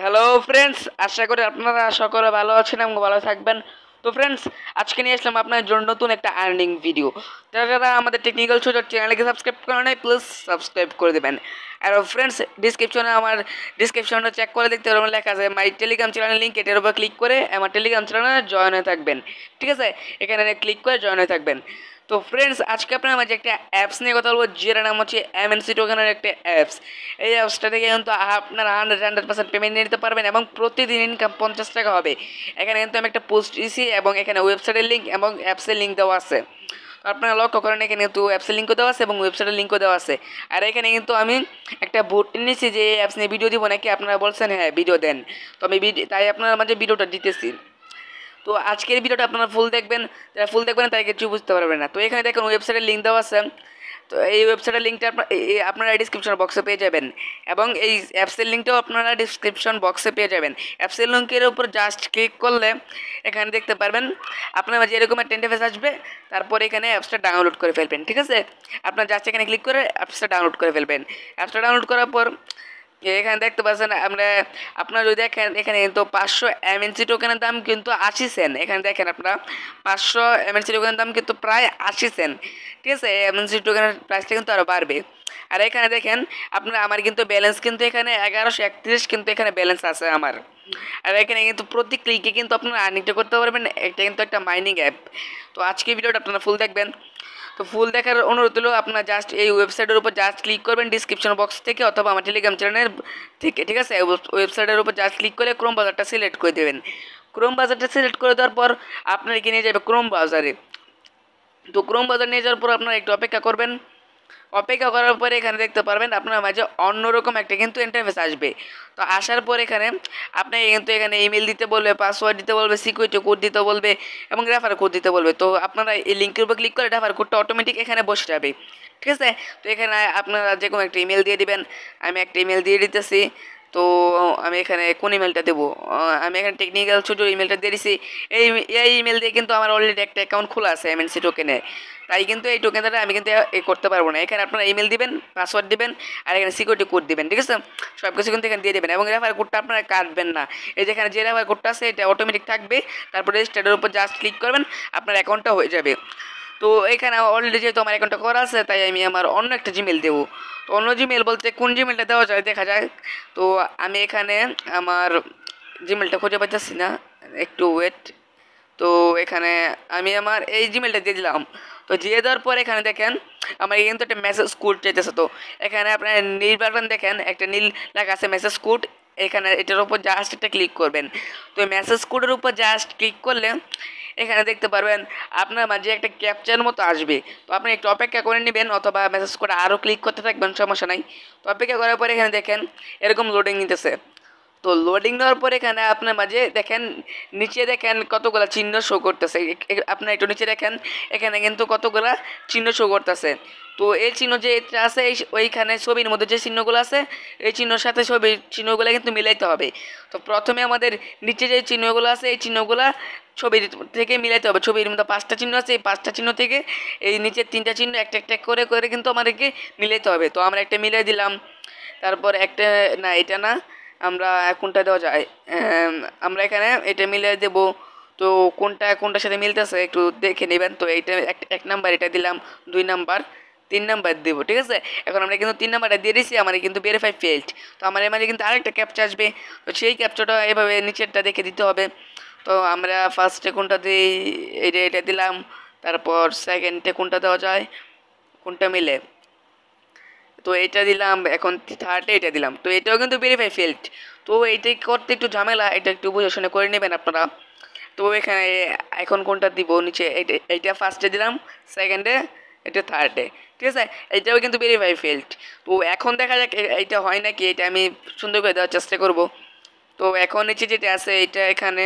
Hello friends, আশা করি আপনারা সকলে ভালো আছেন এবং ভালো থাকবেন। তো ফ্রেন্ডস, আজকে নিয়ে আসলাম আপনার জন্য নতুন একটা আর্নিং ভিডিও। যারা আমাদের টেকনিক্যাল সুজো চ্যানেলকে সাবস্ক্রাইব করে নাই, প্লিজ সাবস্ক্রাইব করে দেবেন। আর ফ্রেন্ডস, ডিসক্রিপশনে চেক করে দেখতে পারবেন, লেখা আছে মাই টেলিগ্রাম চ্যানেলের লিঙ্ক। এটার উপর ক্লিক করে আমার টেলিগ্রাম চ্যানেলে জয়েন হয়ে থাকবেন। ঠিক আছে, এখানে ক্লিক করে জয়েন হয়ে থাকবেন। তো ফ্রেন্ডস, আজকে আপনার মাঝে একটা অ্যাপস নিয়ে কথা বলবো, যেটার নাম হচ্ছে এমএনসি টোকেনের একটা অ্যাপস। এই অ্যাপসটা থেকে কিন্তু আপনারা 100% পেমেন্ট নিয়ে নিতে পারবেন এবং প্রতিদিন ইনকাম 50 টাকা হবে। এখানে কিন্তু আমি একটা পোস্ট দিয়েছি এবং এখানে ওয়েবসাইটের লিঙ্ক এবং অ্যাপসের লিঙ্ক দেওয়া আছে। তো আপনারা লক্ষ্য করেন, এখানে কিন্তু অ্যাপসের লিঙ্কও দেওয়া আছে এবং ওয়েবসাইটের লিঙ্কও দেওয়া আছে। আর এখানে কিন্তু আমি একটা ভোট নিয়েছি যে এই অ্যাপস নিয়ে ভিডিও দিব নাকি। আপনারা বলছেন হ্যাঁ ভিডিও দেন, তো আমি তাই আপনার মাঝে ভিডিওটা দিতেছি। তো আজকের ভিডিওটা আপনারা ফুল দেখবেন, যারা ফুল দেখবেন তাই কিছু বুঝতে পারবেন না। তো এখানে দেখুন ওয়েবসাইটের লিঙ্ক দেওয়া আছে। তো এই ওয়েবসাইটের লিঙ্কটা আপনারা ডিসক্রিপশন বক্সে পেয়ে যাবেন এবং এই অ্যাপসের লিঙ্কটাও আপনারা ডিসক্রিপশন বক্সে পেয়ে যাবেন। অ্যাপসের লিঙ্কের উপর জাস্ট ক্লিক করলে এখানে দেখতে পারবেন আপনার মাঝে এরকম একটা ইন্টারফেস আসবে। তারপর এখানে অ্যাপসটা ডাউনলোড করে ফেলবেন। ঠিক আছে, আপনার জাস্ট এখানে ক্লিক করে অ্যাপসটা ডাউনলোড করে ফেলবেন। অ্যাপসটা ডাউনলোড করার পর এখানে দেখতে পাচ্ছেন আপনারা যদি দেখেন, এখানে কিন্তু 500 এমএনসি টোকেনের দাম কিন্তু 80 সেন্ট। এখানে দেখেন আপনারা 500 এমএনসি টোকেনের দাম কিন্তু প্রায় 80 সেন্ট। ঠিক আছে, এমএনসি টোকেনের প্রাইসটা কিন্তু আরও বাড়বে। আর এখানে দেখেন আমার কিন্তু ব্যালেন্স কিন্তু এখানে 1131 কিন্তু এখানে ব্যালেন্স আছে আমার। আর এখানে কিন্তু প্রতি ক্লিকে কিন্তু আপনারা আর্নিংটা করতে পারবেন। এটা কিন্তু একটা মাইনিং অ্যাপ। তো আজকে ভিডিওটা আপনারা ফুল দেখবেন। তো ফুল দেখার অনুরোধ হলো, আপনারা জাস্ট এই ওয়েবসাইটের উপর জাস্ট ক্লিক করবেন ডিসক্রিপশন বক্স থেকে অথবা আমার টেলিগ্রাম চ্যানেলের থেকে। ঠিক আছে, ওয়েবসাইটের উপর জাস্ট ক্লিক করে ক্রোম ব্রাউজারটা সিলেক্ট করে দেবেন। ক্রোম ব্রাউজারটা সিলেক্ট করে দেওয়ার পর আপনার এখানে নিয়ে যাবে ক্রোম ব্রাউজারে। তো ক্রোম ব্রাউজার নিয়ে যাওয়ার পর আপনারা একটু অপেক্ষা করবেন। অপেক্ষা করার পরে এখানে দেখতে পারবেন আপনার মাঝে অন্যরকম একটা কিন্তু ইন্টারফেস আসবে। তো আসার পর এখানে আপনাকে কিন্তু এখানে ইমেল দিতে বলবে, পাসওয়ার্ড দিতে বলবে, সিকিউরিটি কোড দিতে বলবে এবং রেফার কোড দিতে বলবে। তো আপনারা এই লিঙ্কের উপর ক্লিক করে রেফার কোডটা অটোমেটিক এখানে বসে যাবে। ঠিক আছে, তো এখানে আপনারা যে কোনো একটা ইমেল দিয়ে দিবেন। আমি একটা ইমেল দিয়ে দিতেছি। তো আমি এখানে কোন ইমেলটা দেবো, আমি এখানে টেকনিক্যাল সুজোর ইমেলটা দিয়ে দিছি। এই ইমেল দিয়ে কিন্তু আমার অলরেডি একটা অ্যাকাউন্ট খোলা আছে এমএনসি টোকেনে, তাই কিন্তু এই টোকেন দ্বারা আমি কিন্তু করতে পারবো না। এখানে আপনারা ইমেল দিবেন, পাসওয়ার্ড দিবেন আর এখানে সিকিউরিটি কোড দিবেন। ঠিক আছে, সব কিছু কিন্তু এখানে দিয়ে দেবেন এবং রেফার কোডটা আপনারা কাটবেন না। এই যেখানে যে রেফার কোডটা আছে এটা অটোমেটিক থাকবে। তারপরে রেজিস্টারের উপর জাস্ট ক্লিক করবেন, আপনার অ্যাকাউন্টটা হয়ে যাবে। তো এখানে অলরেডি যেহেতু আমার অ্যাকাউন্টটা করা আছে, তাই আমি আমার অন্য একটা জিমেল দেবো। তো অন্য জিমেল বলতে কোন জিমেলটা দেওয়া যায় দেখা যায়। তো আমি এখানে আমার জিমেলটা খুঁজে পাচ্ছি না, একটু ওয়েট। তো এখানে আমি আমার এই জিমেলটা দিয়ে দিলাম। তো দিয়ে দেওয়ার পর এখানে দেখেন আমার কিন্তু একটা মেসেজ কোড চাইতেছে। তো এখানে আপনার নীল বাটন দেখেন, একটা নীল লেখা আছে মেসেজ কোড। এখানে এটার উপর জাস্ট একটা ক্লিক করবেন। তো মেসেজ কোডের উপর জাস্ট ক্লিক করলে এখানে দেখতে পারবেন আপনার মাঝে একটা ক্যাপচার মতো আসবে। তো আপনি একটু অপেক্ষা করে নেবেন অথবা মেসেজ করে আরও ক্লিক করতে থাকবেন, সমস্যা নাই। তো অপেক্ষা করার পরে এখানে দেখেন এরকম লোডিং নিতেছে। তো লোডিং দেওয়ার পরে এখানে আপনার মাঝে দেখেন নিচে দেখেন কতগুলো চিহ্ন শো করতেছে। আপনার একটু নিচে দেখেন এখানে কিন্তু কতগুলো চিহ্ন শো করতেছে। তো এই চিহ্ন যে আছে ওইখানে ছবির মধ্যে যে চিহ্নগুলো আছে এই চিহ্নর সাথে ছবির চিহ্নগুলো কিন্তু মিলাইতে হবে। তো প্রথমে আমাদের নিচে যে চিহ্নগুলো আছে এই চিহ্নগুলো ছবির থেকে মিলাইতে হবে। ছবির মধ্যে 5টা চিহ্ন আছে, এই 5টা চিহ্ন থেকে এই নিচের 3টা চিহ্ন একটা একটা করে করে কিন্তু আমাদেরকে মিলাইতে হবে। তো আমরা একটা মিলাই দিলাম। তারপর একটা না, এটা না, আমরা কোনটা দেওয়া যায়, আমরা এখানে এটা মিলিয়ে দেব। তো কোনটা কোনটার সাথে মিলতেছে একটু দেখে নেবেন। তো এইটা 1 নাম্বার এটা দিলাম, 2 নাম্বার, 3 নাম্বার দেবো। ঠিক আছে, এখন আমরা কিন্তু 3 নাম্বারটা দিয়ে দিয়েছি, আমার কিন্তু ভেরিফাই ফেল্ড। তো আমার মাঝে কিন্তু আরেকটা ক্যাপচা আসবে। তো সেই ক্যাপচাটা এভাবে নিচেরটা দেখে দিতে হবে। তো আমরা ফার্স্টে কোনটা দিই, এটা দিলাম। তারপর সেকেন্ডে কোনটা দেওয়া যায়, কোনটা মিলে, তো এটা দিলাম। এখন থার্ডে এটা দিলাম। তো এটাও কিন্তু ভেরিফাই ফেল্ড। তো এইটাই করতে একটু ঝামেলা, এটা একটু বুঝে শুনে করে নেবেন আপনারা। তো এখানে এখন কোনটা দিব, নিচে এইটা ফার্স্টে দিলাম, সেকেন্ডে, এটা থার্ডে। ঠিক আছে, এইটাও কিন্তু ভেরিফাই ফেল্ড। তো এখন দেখা যাক এইটা হয় নাকি, এটা আমি সুন্দর করে দেওয়ার চেষ্টা করব। তো এখন নিচে যেটা আছে এটা এখানে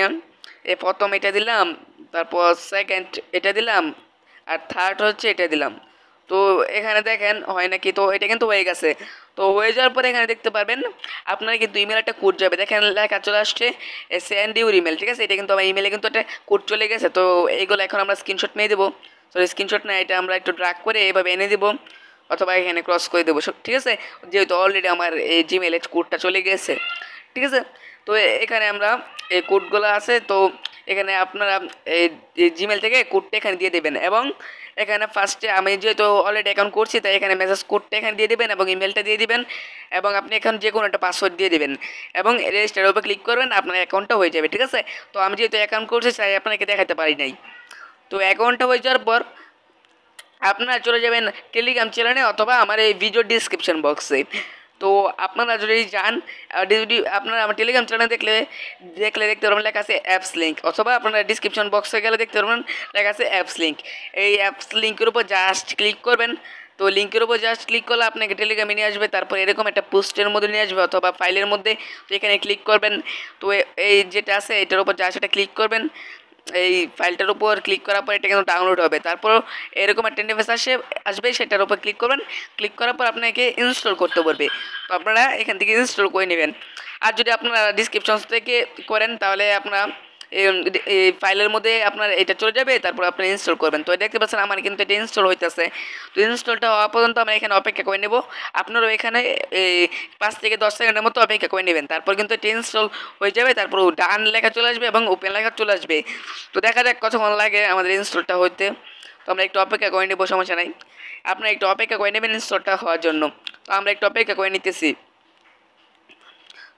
প্রথম এটা দিলাম, তারপর সেকেন্ড এটা দিলাম আর থার্ড হচ্ছে এটা দিলাম। তো এখানে দেখেন হয় নাকি, তো এটা কিন্তু হয়ে গেছে। তো হয়ে যাওয়ার পরে এখানে দেখতে পারবেন আপনার কিন্তু ইমেল একটা কোড যাবে, দেখেন লেখা চলে আসছে সেন্ড ইউর ইমেল। ঠিক আছে, এটা কিন্তু আমার ইমেলে কিন্তু একটা কোড চলে গেছে। তো এইগুলো এখন আমরা স্ক্রিনশট নিয়ে দেবো। তো স্ক্রিনশট না, এটা আমরা একটু ড্রাগ করে এভাবে এনে দেবো অথবা এখানে ক্রস করে দেবো। ঠিক আছে, যেহেতু অলরেডি আমার এই জিমেলের কোডটা চলে গেছে। ঠিক আছে, তো তো এখানে আমরা এই কোডগুলো আছে, তো এখানে আপনারা এই জিমেল থেকে কোডটা এখানে দিয়ে দেবেন এবং এখানে ফার্স্টে আমি যেহেতু অলরেডি অ্যাকাউন্ট করছি তাই এখানে মেসেজ কোডটা এখানে দিয়ে দেবেন এবং ইমেলটা দিয়ে দিবেন এবং আপনি এখানে যে কোনো একটা পাসওয়ার্ড দিয়ে দেবেন এবং রেজিস্টারের উপর ক্লিক করবেন, আপনার অ্যাকাউন্টটা হয়ে যাবে। ঠিক আছে, তো আমি যেহেতু অ্যাকাউন্ট করছি তাই আপনাকে দেখাতে পারি নাই। তো অ্যাকাউন্টটা হয়ে যাওয়ার পর আপনারা চলে যাবেন টেলিগ্রাম চ্যানেলে অথবা আমার এই ভিডিও ডিসক্রিপশন বক্সে। তো আপনারা যদি যান, যদি আপনারা আমার টেলিগ্রাম চ্যানেল দেখলে দেখতে পারবেন লেখা আছে অ্যাপস লিঙ্ক, অথবা আপনারা ডিসক্রিপশন বক্সে গেলে দেখতে পারবেন লেখা আছে অ্যাপস লিঙ্ক। এই অ্যাপস লিঙ্কের উপর জাস্ট ক্লিক করবেন। তো লিঙ্কের উপর জাস্ট ক্লিক করলে আপনাকে টেলিগ্রামে নিয়ে আসবে, তারপর এরকম একটা পোস্টের মধ্যে নিয়ে আসবে অথবা ফাইলের মধ্যে। তো এখানে ক্লিক করবেন। তো এই যেটা আছে এটার উপর জাস্ট এটা ক্লিক করবেন। এই ফাইলটার উপর ক্লিক করার পর এটা কিন্তু ডাউনলোড হবে, তারপর এরকম একটা ইন্টারফেস আসবে, সেটার উপর ক্লিক করবেন। ক্লিক করার পর আপনাকে ইনস্টল করতে পারবে, তো আপনারা এখান থেকে ইনস্টল করে নেবেন। আর যদি আপনারা ডিসক্রিপশন থেকে করেন তাহলে আপনারা এই ফাইলের মধ্যে আপনার এটা চলে যাবে, তারপর আপনি ইনস্টল করবেন। তো দেখতে পাচ্ছেন আমার কিন্তু এটা ইনস্টল হইতেছে। তো ইনস্টলটা হওয়া পর্যন্ত আমরা এখানে অপেক্ষা করে নেব। আপনারাও এখানে 5 থেকে 10 সেকেন্ডের মতো অপেক্ষা করে নেবেন, তারপর কিন্তু এটা ইনস্টল হয়ে যাবে। তারপর ডান লেখা চলে আসবে এবং ওপেন লেখা চলে আসবে। তো দেখা যাক কতক্ষণ লাগে আমাদের ইনস্টলটা হইতে। তো আমরা একটু অপেক্ষা করে নেব, সমস্যা নাই। আপনারা একটু অপেক্ষা করে নেবেন ইনস্টলটা হওয়ার জন্য। তো আমরা একটু অপেক্ষা করে নিতেছি।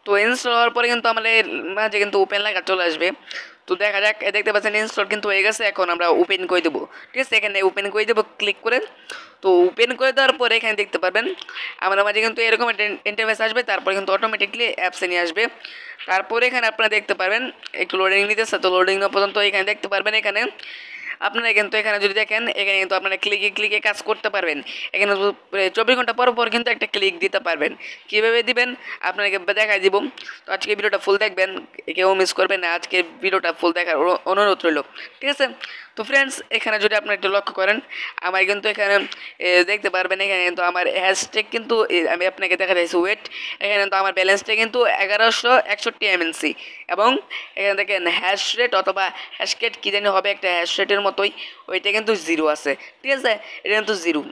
তো ইনস্টল হওয়ার পরে কিন্তু আমাদের মাঝে কিন্তু ওপেন লেখা চলে আসবে। তো দেখা যাক, দেখতে পাচ্ছেন ইনস্টল কিন্তু হয়ে গেছে। এখন আমরা ওপেন করে দেবো। ঠিক আছে, এখানে ওপেন করে দেবো ক্লিক করে। তো ওপেন করে দেওয়ার পরে এখানে দেখতে পারবেন আমার মাঝে কিন্তু এরকম একটা ইন্টারফেস আসবে, তারপরে কিন্তু অটোমেটিকলি অ্যাপসে নিয়ে আসবে। তারপরে এখানে আপনারা দেখতে পারবেন একটু লোডিং নিতেছে। তো লোডিং না পর্যন্ত এখানে দেখতে পারবেন এখানে আপনারা কিন্তু এখানে যদি দেখেন এখানে কিন্তু আপনারা ক্লিকে কাজ করতে পারবেন। এখানে 24 ঘন্টা পর পর কিন্তু একটা ক্লিক দিতে পারবেন। কীভাবে দিবেন আপনাকে দেখাই দিব। তো আজকে ভিডিওটা ফুল দেখবেন, কেউ মিস করবেন না। আজকে ভিডিওটা ফুল দেখার অনুরোধ রইল। ঠিক আছে, তো ফ্রেন্ডস এখানে যদি আপনারা একটু লক্ষ্য করেন আমার কিন্তু এখানে দেখতে পারবেন এখানে কিন্তু আমার হ্যাশট্যাগ কিন্তু আমি আপনাকে দেখা যাচ্ছি ওয়েট। এখানে কিন্তু আমার ব্যালেন্সটা কিন্তু 1161 MNC এবং এখানে দেখেন হ্যাশ রেট অথবা হ্যাশকেট কী জানি হবে একটা হ্যাশ রেটের মতোই, ওইটা কিন্তু 0 আছে। ঠিক আছে, এটা কিন্তু 0।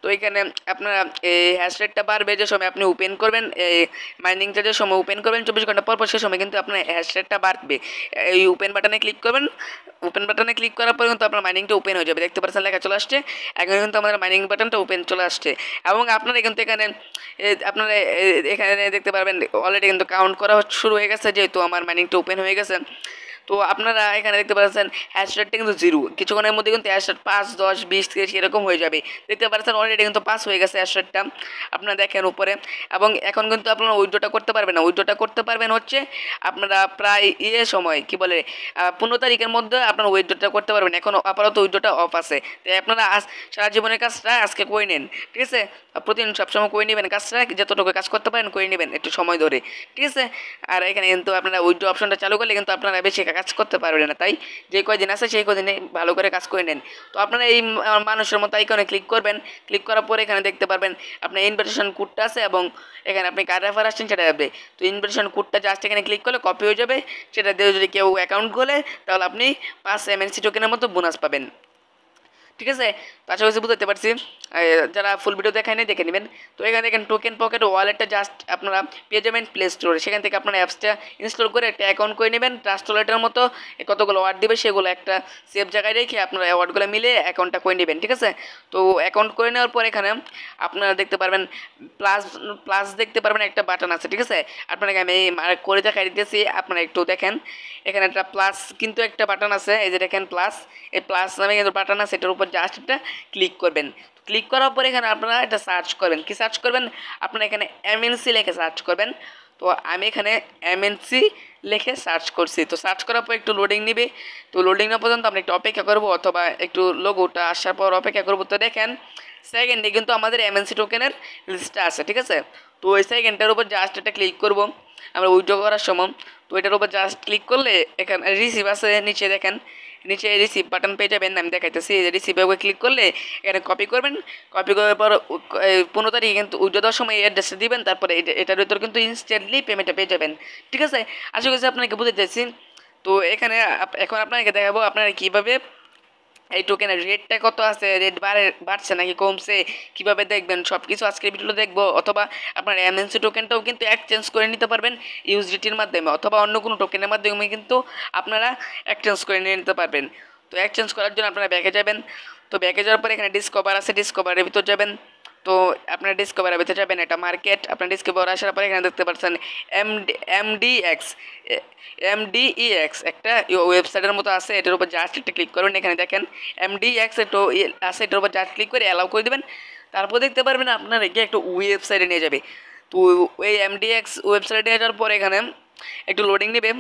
তো এখানে আপনারা এই হ্যাশ রেটটা বাড়বে যে সময় আপনি ওপেন করবেন, এই মাইনিংটা যে সময় ওপেন করবেন 24 ঘন্টা পর পর সে সময় কিন্তু আপনার হ্যাশ রেটটা বাড়বে। এই ওপেন বাটনে ক্লিক করবেন। ওপেন বাটনে ক্লিক করার পর কিন্তু আপনার মাইনিংটা ওপেন হয়ে যাবে। দেখতে পাচ্ছেন লেখা চলে আসছে, এখন কিন্তু আমাদের মাইনিং বাটনটা ওপেন চলে আসছে। এবং আপনারা কিন্তু এখানে আপনারা এখানে দেখতে পারবেন অলরেডি কিন্তু কাউন্ট করা শুরু হয়ে গেছে, যেহেতু আমার মাইনিংটা ওপেন হয়ে গেছে। তো আপনারা এখানে দেখতে পাচ্ছেন হ্যাশ রেটটা কিন্তু 0। কিছুক্ষণের মধ্যে কিন্তু হ্যাশ রেট 5, 10, 20, 30 এরকম হয়ে যাবে। দেখতে পাচ্ছেন অলরেডি কিন্তু 5 হয়ে গেছে হ্যাশ রেটটা, আপনারা দেখেন উপরে। এবং এখন কিন্তু আপনারা উইথড্রটা করতে পারবেন না। উইথড্রটা করতে পারবেন হচ্ছে আপনারা প্রায় সময় কি বলে 15 তারিখের মধ্যে আপনারা উইথড্রটা করতে পারবেন। এখন আপাতত উইথড্রটা অফ আছে, তাই আপনারা সারা জীবনের কাজটা আজকে করে নেন। ঠিক আছে, প্রতিদিন সবসময় করে নেবেন কাজটা, যতটুকু কাজ করতে পারেন করে নেবেন একটু সময় ধরে। ঠিক আছে, আর এখানে কিন্তু আপনারা উইথড্র অপশনটা চালু করলে কিন্তু আপনারা বেশি কাজ করতে পারবেন না, তাই যে কয়দিন আছে সেই কয়দিনে ভালো করে কাজ করে নেন। তো আপনারা এই মানুষের মতো আইকনে ক্লিক করবেন। ক্লিক করার পরে এখানে দেখতে পারবেন আপনার ইনভিটেশন কোডটা আছে এবং এখানে আপনি কার রেফার আসছেন সেটা যাবে। তো ইনভিটেশন কোডটা জাস্ট এখানে ক্লিক করলে কপি হয়ে যাবে। সেটা দিয়ে যদি কেউ অ্যাকাউন্ট খোলে তাহলে আপনি 5 MNC টোকেনের মতো বোনাস পাবেন। ঠিক আছে, তো আশা করছি বুঝতে পারছি। যারা ফুল ভিডিও দেখায় নেই দেখে নেবেন। তো এখানে দেখেন টোকেন পকেট ওয়ালেটটা জাস্ট আপনারা পেয়ে যাবেন প্লে স্টোরে। সেখান থেকে আপনারা অ্যাপসটা ইনস্টল করে একটা অ্যাকাউন্ট করে নেবেন। ট্রাস্ট ওয়ালেটের মতো কতগুলো ওয়ার্ড দেবে সেগুলো একটা সেফ জায়গায় রেখে আপনারা ওয়ার্ডগুলো মিলে অ্যাকাউন্টটা করে নেবেন। ঠিক আছে, তো অ্যাকাউন্ট করে নেওয়ার পর এখানে আপনারা দেখতে পারবেন প্লাস দেখতে পারবেন একটা বাটন আছে। ঠিক আছে, আপনাকে আমি করে দেখাই দিতেছি, আপনারা একটু দেখেন। এখানে একটা প্লাস কিন্তু একটা বাটন আছে, এই যে দেখেন প্লাস, এই প্লাস নামে কিন্তু বাটন আছে, এটার উপর জাস্ট একটা ক্লিক করবেন। ক্লিক করার পর এখানে আপনারা এটা সার্চ করবেন। কি সার্চ করবেন? আপনারা এখানে MNC লিখে সার্চ করবেন। তো আমি এখানে MNC লিখে সার্চ করছি। তো সার্চ করার পর একটু লোডিং নিবে। তো লোডিং না পর্যন্ত আমরা একটু অপেক্ষা করবো অথবা একটু লোগোটা আসার পর অপেক্ষা করবো। তো দেখেন সেকেন্ডে কিন্তু আমাদের MNC টোকেনের লিস্টটা আছে। ঠিক আছে, তো ওই সেকেন্ডটার উপর জাস্ট এটা ক্লিক করবো আমরা উইথড্র করার সময়। তো এটার উপর জাস্ট ক্লিক করলে এখানে রিসিভ আছে, নিচে দেখেন নিচে রিসিভ বাটন পেয়ে যাবেন। আমি দেখাইতেছি, রিসিভে ক্লিক করলে এখানে কপি করবেন। কপি করার পর 15 তারিখে কিন্তু উইথড্র দেওয়ার সময় অ্যাড্রেসটা দিবেন, তারপরে এটার ভিতর কিন্তু ইনস্ট্যান্টলি পেমেন্টটা পেয়ে যাবেন। ঠিক আছে, আশা করছি আপনাকে বুঝতে চাইছি। তো এখানে এখন আপনাকে দেখাবো আপনারা কীভাবে এই টোকেনের রেটটা কত আছে, রেট বাড়ছে নাকি কমছে, কীভাবে দেখবেন সব কিছু আজকের ভিডিওতে দেখবো। অথবা আপনার এমএনসি টোকেনটাও কিন্তু এক্সচেঞ্জ করে নিতে পারবেন ইউএসডিটির মাধ্যমে, অথবা অন্য কোনো টোকেনের মাধ্যমে কিন্তু আপনারা এক্সচেঞ্জ করে নিয়ে নিতে পারবেন। তো এক্সচেঞ্জ করার জন্য আপনারা ব্যাকে যাবেন। তো ব্যাকে যাওয়ার পরে এখানে ডিসকভার আছে, ডিসকভারের ভিতর যাবেন। তো আপনার ডিসকভারের ভিতরে যাবেন, এটা মার্কেট। আপনার ডিসকভার আসার পরে এখানে দেখতে পাচ্ছেন এমডিইএক্স একটা ওয়েবসাইটের মতো আছে, এটার উপর জাস্ট একটা ক্লিক করবেন। এখানে দেখেন এমডিএক্স একটু আছে, এটার উপর জাস্ট ক্লিক করে অ্যালাউ করে দেবেন। তারপর দেখতে পারবেন আপনার এগিয়ে একটা ওয়েবসাইটে নিয়ে যাবে। তো ওই এমডিএক্স ওয়েবসাইটে নিয়ে যাওয়ার পরে এখানে একটু লোডিং নেবে।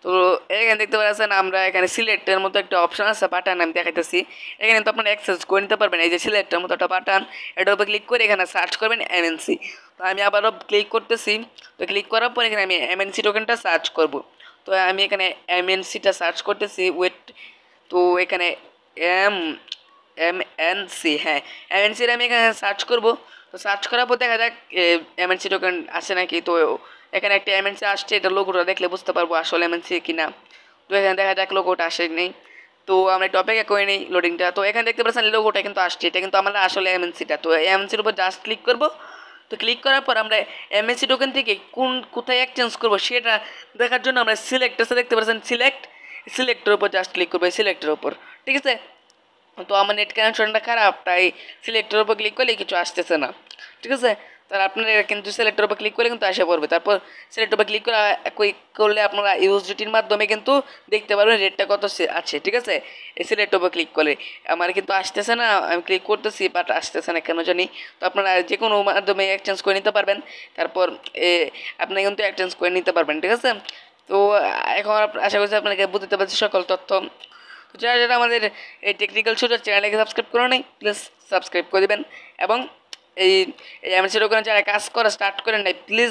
তো এখানে দেখতে পাচ্ছেন আমরা এখানে সিলেক্টের মতো একটা অপশন আছে, বাটন আমি দেখাইতেছি। এখানে তো আপনারা অ্যাক্সেস করে নিতে পারবেন। এই যে সিলেক্টের মতো একটা বাটন, এটার উপর ক্লিক করে এখানে সার্চ করবেন এমএনসি। তো আমি আবারও ক্লিক করতেছি। তো ক্লিক করার পর এখানে আমি এমএনসি টোকেনটা সার্চ করব। তো আমি এখানে এমএনসিটা সার্চ করতেছি, ওয়েট। তো এখানে এমএনসি, হ্যাঁ এমএনসির আমি এখানে সার্চ করব। তো সার্চ করার পর দেখা যাক এমএনসি টোকেন আসে নাকি। তো এখানে একটা এমএনসি আসছে, এটা লোগোটা দেখলে বুঝতে পারবো আসলে এমএনসি কিনা। তো এখানে দেখা যাক লোগোটা আসে নেই। তো আমরা একটু অপেক্ষা করে নিই লোডিংটা। তো এখানে দেখতে পাচ্ছেন লোগোটা কিন্তু আসছে, এটা কিন্তু আমরা আসলে এমএনসিটা। তো এমএনসির উপর জাস্ট ক্লিক করব। তো ক্লিক করার পর আমরা এমএনসি টোকেন থেকে কোথায় এক্সচেঞ্জ করবো সেটা দেখার জন্য আমরা সিলেক্ট আছে দেখতে পাচ্ছেন, সিলেক্টের উপর জাস্ট ক্লিক করবো, সিলেক্টের উপর। ঠিক আছে, তো আমার নেট কানেকশনটা খারাপ, তাই সিলেক্টের উপর ক্লিক করলে কিছু আসতেছে না। ঠিক আছে, তাহলে আপনারা কিন্তু সিলেক্টের উপর ক্লিক করলে কিন্তু আসে পড়বে। তারপর সিলেক্টের উপর ক্লিক করলে আপনারা ইউএসডিটির মাধ্যমে কিন্তু দেখতে পারবেন রেটটা কত আছে। ঠিক আছে, এই সিলেক্টের উপর ক্লিক করলে আমার কিন্তু আসতেছে না, আমি ক্লিক করতেছি বাট আসতেছে না কেন জানি। তো আপনারা যে কোনো মাধ্যমে এক্সচেঞ্জ করে নিতে পারবেন। তারপর আপনি কিন্তু এক্সচেঞ্জ করে নিতে পারবেন। ঠিক আছে, তো এখন আশা করছি আপনাকে বুঝতে পারছি সকল তথ্য। তো যারা যারা আমাদের এই টেকনিক্যাল সুরজ চ্যানেলকে সাবস্ক্রাইব করে নেই, প্লিজ সাবস্ক্রাইব করে দেবেন। এবং এই এমএনসি টোকেনে যারা কাজ করা স্টার্ট করেন নাই, প্লিজ